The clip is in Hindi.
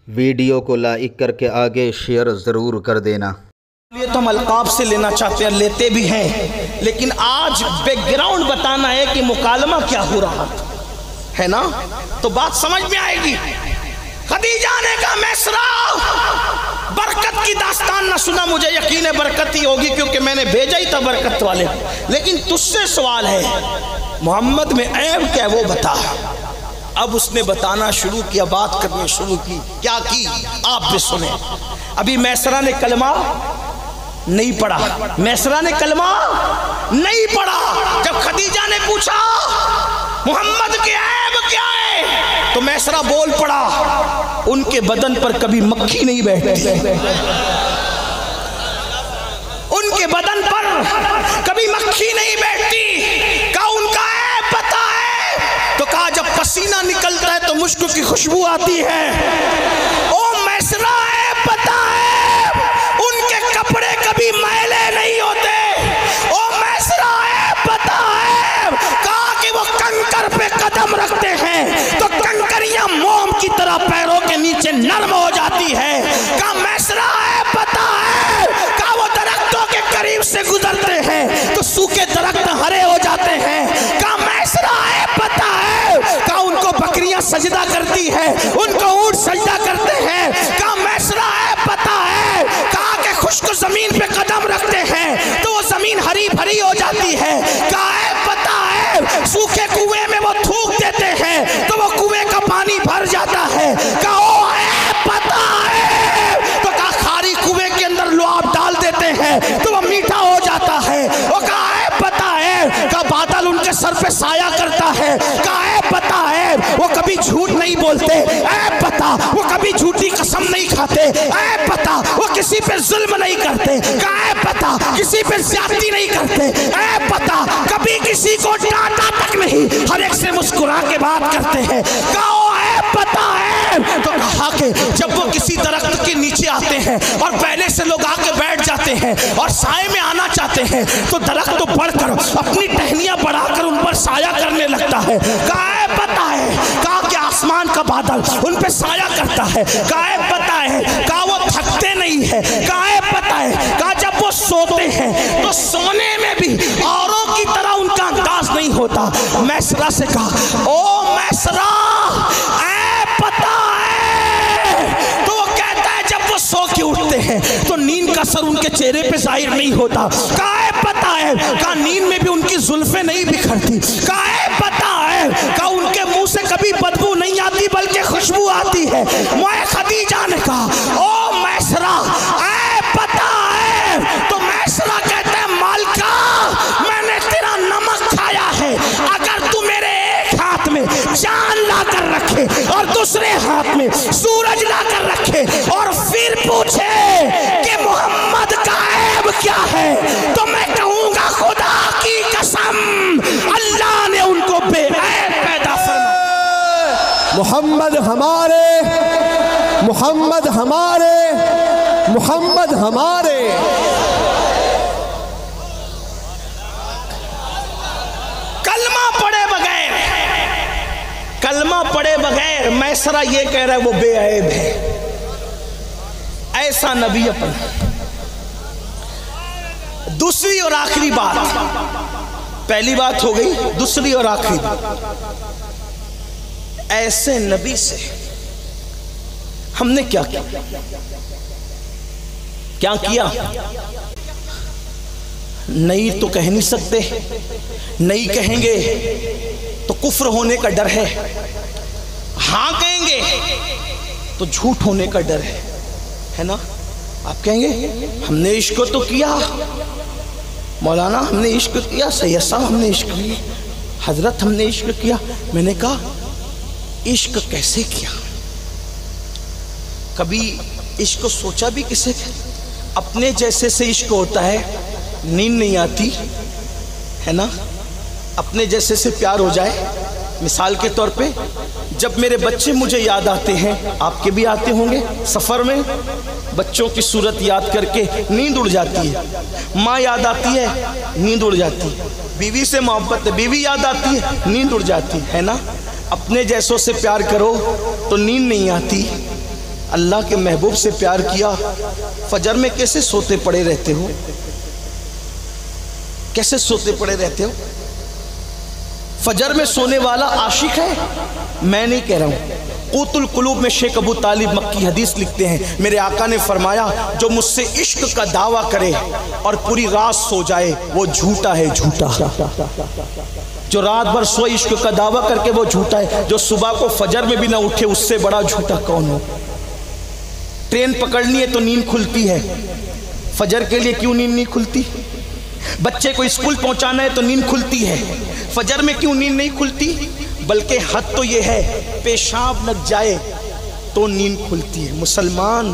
वीडियो को लाइक करके आगे शेयर ज़रूर कर देना। ये तो हम अलकाब से लेना चाहते हैं, लेते भी हैं, लेकिन आज बैकग्राउंड बताना है कि मुकालमा क्या हो रहा है ना, तो बात समझ में आएगी। खदीजा ने कहा मैसरा, बरकत की दास्तान ना सुना, मुझे यकीन है बरकत ही होगी क्योंकि मैंने भेजा ही था बरकत वाले, लेकिन तुझसे सवाल है मोहम्मद में ऐब क्या वो बता। अब उसने बताना शुरू किया, बात करनी शुरू की। क्या की आप भी सुने। अभी मैसरा ने कलमा नहीं पढ़ा, मैसरा ने कलमा नहीं पढ़ा। जब खदीजा ने पूछा मोहम्मद के ऐब क्या है, तो मैसरा बोल पड़ा, उनके बदन पर कभी मक्खी नहीं बैठती, उनके बदन पर कभी मक्खी नहीं बैठती। कहा उनका ऐब पता है, तो कहा जब पसीना निकलता है तो मुश्क की खुशबू आती है। ओ मैसरा ऐब पता है, उनके कपड़े कभी मैले नहीं होते। ओ मैसरा ऐब पता है, कहा कि वो कंकर पे कदम रखते हैं तो कंकरियां मोम की तरह पैरों के नीचे नरम हो जाती है। कहा मैसरा ऐब पता है, कहा वो दरख्तों के करीब से गुजरते हैं तो सूखे दरख्त हरे हो जाते हैं। कहा मैसरा ऐब पता है, कहा उनको बकरियां सजदा करती है, उनको ऊंट सजदा करते हैं। कहा मैसरा ऐब पता है, कहा कि खुश्क जमीन पे कदम रखते हैं तो वो जमीन हरी भरी हो जाती है। कहा ऐब पता है, सूखे कुएं में वो थूक देते हैं तो वो कुएं का पानी भर जाता है। कहा ओ ऐब पता है, तो कहा खारी कुएं के अंदर लुआब डाल देते हैं तो वो मीठा हो जाता है। वो कहा ऐब पता है, कहा बादल उनके सर पे साया करता है। कहा ऐब पता है, वो कभी झूठ नहीं बोलते। ऐब पता, वो कभी झूठी कसम नहीं खाते। ऐब पता, वो किसी पे जुल्म नहीं करते। कहा ऐब पता, किसी पे ज्यादती नहीं करते। ऐब पता, कभी किसी को डांटा तक नहीं, हर एक से मुस्कुरा के बात करते हैं। कहा ऐब पता है, तो कहा कि जब वो किसी दरख्त के नीचे आते हैं और पहले से लोग आके बैठ जाते हैं और साए में आना चाहते हैं तो दरख्त तो बढ़कर अपनी टहनियां बढ़ाकर उन पर साया करने लगता है। कहा ऐब पता है, कहा कि आसमान का बादल उन पे साया करता है। कहा ऐब पता है, कहा वो थकते नहीं है। कहा ऐब पता है, कहा जब वो सोते हैं तो सोने में भी औरों की तरह उनका अंदाज नहीं होता। मैसरा से कहा ओ मैसरा ऐब पता है, तो वो कहता है जब वो सो के उठते हैं तो नींद का असर उनके चेहरे पे जाहिर नहीं होता। कहा ऐब पता है, कहा नींद में भी उनकी जुल्फें नहीं बिखरती। कहा ऐब पता है, कहा उनके मुंह से कभी बदबू नहीं आती बल्कि खुशबू आती है। मैं खदीजा ने कहा ओ मैसरा ऐब पता है, तो मैसरा कहते हैं मालिका मैंने तेरा नमक खाया है, अगर तू मेरे एक हाथ में चांद ला कर रखे और दूसरे हाथ में सूरज ला कर रखे और फिर पूछे कि मोहम्मद का ऐब क्या है, तो मैं कहूंगा खुदा की कसम अल्लाह ने उनको बेऐब पैदा फरमाया। मोहम्मद हमारे, मोहम्मद हमारे, मोहम्मद हमारे। कलमा पढ़े बगैर, कलमा पढ़े बगैर मैसरा ये कह रहा है वो बेऐब है। ऐसा नबी अपना। दूसरी और आखिरी बात, पहली बात हो गई, दूसरी और आखिरी बात, ऐसे नबी से हमने क्या किया, क्या किया? नहीं तो कह नहीं सकते, नहीं कहेंगे तो कुफ्र होने का डर है, हाँ कहेंगे तो झूठ होने का डर है ना। आप कहेंगे हमने इश्क तो किया, मौलाना हमने इश्क किया, सैयद साहब हमने इश्क किया, हजरत हमने इश्क किया। मैंने कहा इश्क कैसे किया? कभी इश्क सोचा भी किसे? अपने जैसे से इश्क होता है, नींद नहीं आती है ना। अपने जैसे से प्यार हो जाए, मिसाल के तौर पे जब मेरे बच्चे मुझे याद आते हैं, आपके भी आते होंगे, सफ़र में बच्चों की सूरत याद करके नींद उड़ जाती है, माँ याद आती है नींद उड़ जाती है, बीवी से मोहब्बत है, बीवी याद आती है नींद उड़ जाती है ना। अपने जैसों से प्यार करो तो नींद नहीं आती अल्लाह के महबूब से प्यार किया, फजर में कैसे सोते पड़े रहते हो? कैसे सोते पड़े रहते हो? फजर में सोने वाला आशिक है? मैं नहीं कह रहा हूं। क़ूतुल क़ुलूब में शेख अबू तालिब मक्की हदीस लिखते हैं, मेरे आका ने फरमाया जो मुझसे इश्क का दावा करे और पूरी रात सो जाए वो झूठा है, झूठा। जो रात भर सो इश्क का दावा करके वो झूठा है। जो सुबह को फजर में भी ना उठे उससे बड़ा झूठा कौन हो? ट्रेन पकड़नी है तो नींद खुलती है, फजर के लिए क्यों नींद नहीं खुलती? बच्चे को स्कूल पहुंचाना है तो नींद खुलती है, फजर में क्यों नींद नहीं खुलती? बल्कि हद तो ये है पेशाब लग जाए तो नींद खुलती है। मुसलमान